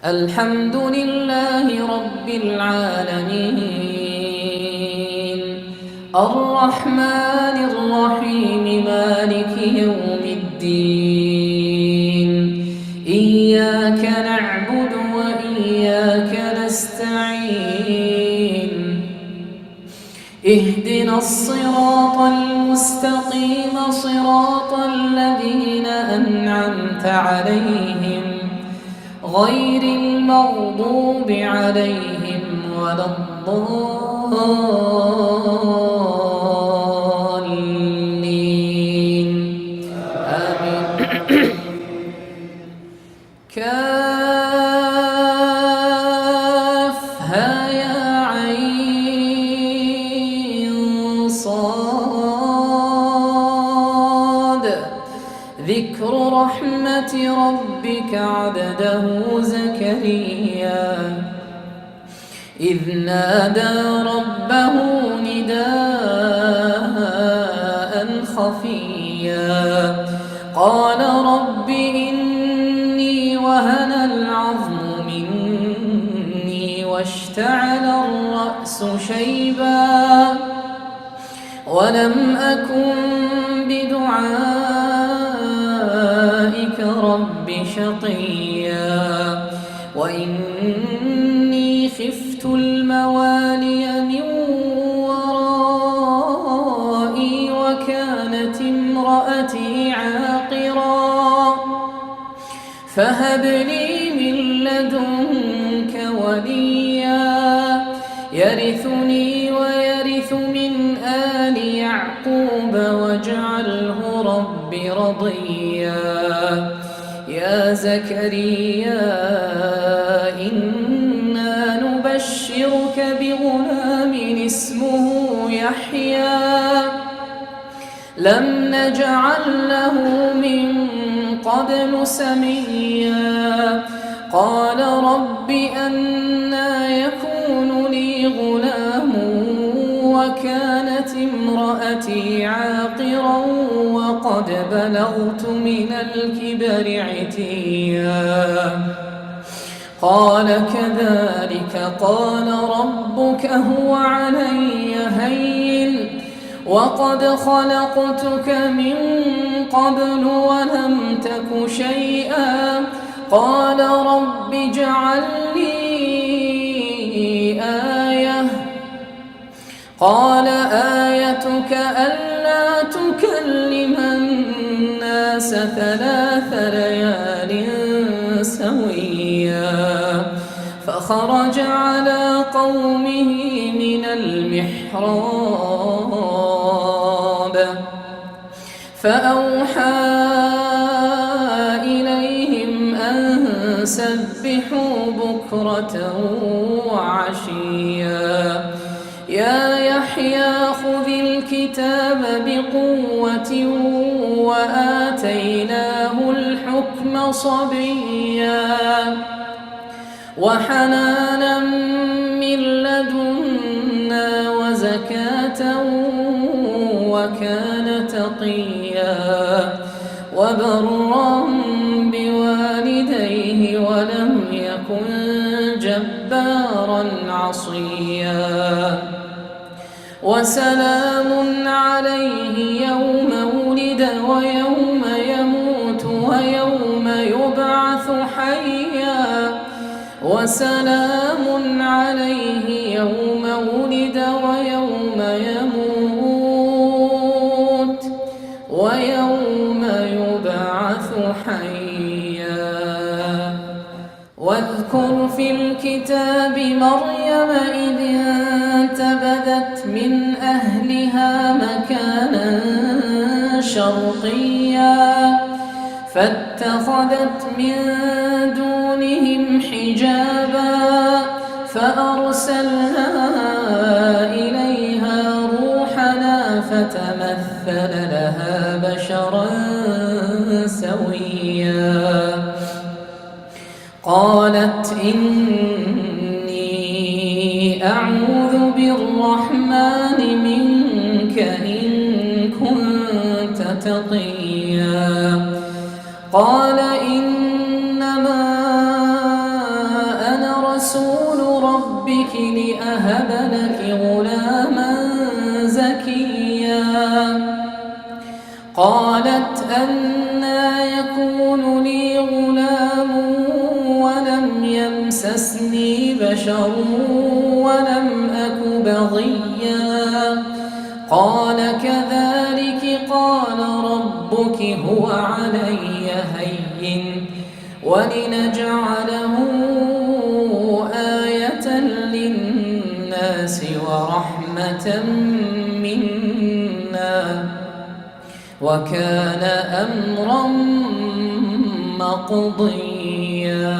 الحمد لله رب العالمين الرحمن الرحيم مالك يوم الدين إياك نعبد وإياك نستعين اهدنا الصراط المستقيم صراط الذين أنعمت عليهم غير المغضوب عليهم ولا الضالين آمين. كافها يا عين صاد ذكر رحمة ربك عبده زكريا إذ نادى ربه نداء خفيا قال رب إني وهن العظم مني واشتعل الرأس شيبا ولم أكن بدعائك رب شقيا وإني خفت الموالي من ورائي وكانت امرأتي عاقرا فهب لي من لدنك وليا يرثني ويرث من آل يعقوب واجعله رب رضيا يا زكريا إنا نبشرك بغلام اسمه يحيى لم نجعل له من قبل سميا قال رب أنى يكون لي غلام وكانت امرأتي عاقرا وقد بلغت من الكبر عتيا قال كذلك قال ربك هو علي هين وقد خلقتك من قبل ولم تك شيئا قال رب اجعل لي آية قال آيتك ألا تكلم الناس 3 ليال سويا فخرج على قومه من المحراب فأوحى إليهم أن سبحوا بكرة وعشيا يا يحيى خذ الكتاب بقوة وآتيناه الحكم صبيا وحنانا من لدنا وزكاة وكان تقيا وبرا بوالديه ولم يكن جبارا عصيا وسلام عليه يوم ولد ويوم يموت ويوم يبعث حيا وسلام عليه يوم ولد ويوم يموت ويوم يبعث حيا واذكر في الكتاب مريم إذ انتبذت من أهلها مكانا شرقيا فاتخذت من دونهم حجابا فأرسلنا إليها روحنا فتمثل لها بشرا سويا قالت إني أعوذ بالرحمن منك إن كنت تقيا قال إنما قالت أنى يكون لي غلام ولم يمسسني بشر ولم أك بغيا قال كذلك قال ربك هو علي هين ولنجعله آية للناس ورحمة منا وكان أمرا مقضيا.